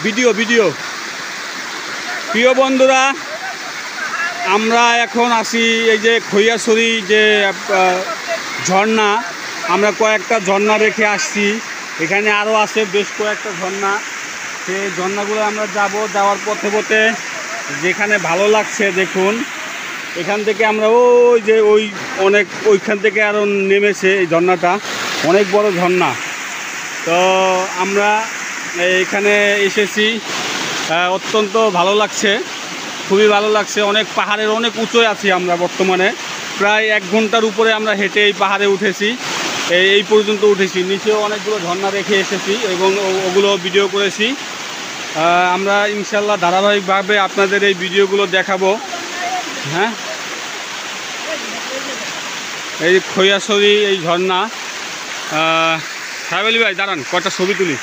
Video video. প্রিয় বন্ধুরা, আমরা এখন আসি এই যে খৈয়াছড়ি যে ঝর্ণা, আমরা কয়েকটা ঝর্ণা রেখে আসছি। এখানে আরও আছে বেশ কয়েকটা ঝর্ণা। সেই ঝর্ণাগুলো আমরা যাওয়ার পথে পথে যেখানে ভালো লাগছে দেখুন, এখান থেকে আমরা ওই যে ওইখান থেকে আরও নেমেছে এই ঝর্ণাটা, অনেক বড় ঝর্ণা। তো আমরা এখানে এসেছি, অত্যন্ত ভালো লাগছে, খুবই ভালো লাগছে। অনেক পাহাড়ের অনেক উঁচুয় আছি আমরা বর্তমানে, প্রায় 1 ঘন্টার উপরে আমরা হেঁটে এই পাহাড়ে উঠেছি, এই পর্যন্ত উঠেছি। নিচেও অনেকগুলো ঝর্ণা রেখে এসেছি এবং ওগুলো ভিডিও করেছি। আমরা ইনশাল্লাহ ধারাবাহিকভাবে আপনাদের এই ভিডিওগুলো দেখাবো। হ্যাঁ, এই খৈয়াছড়ি এই ঝর্ণা। সাহেব আলী ভাই দাঁড়ান, কয়টা ছবি তুলি।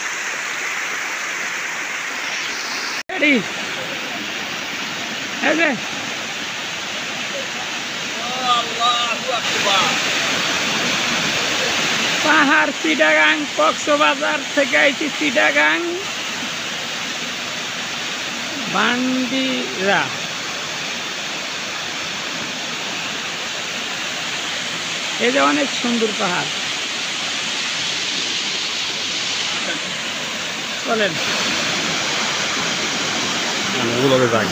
পাহাড় চিটাগাং, কক্সবাজার থেকে আইছি চিটাগাং বান্দিরা। এই যে অনেক সুন্দর পাহাড়, চলেন ওগুলোকে যাই।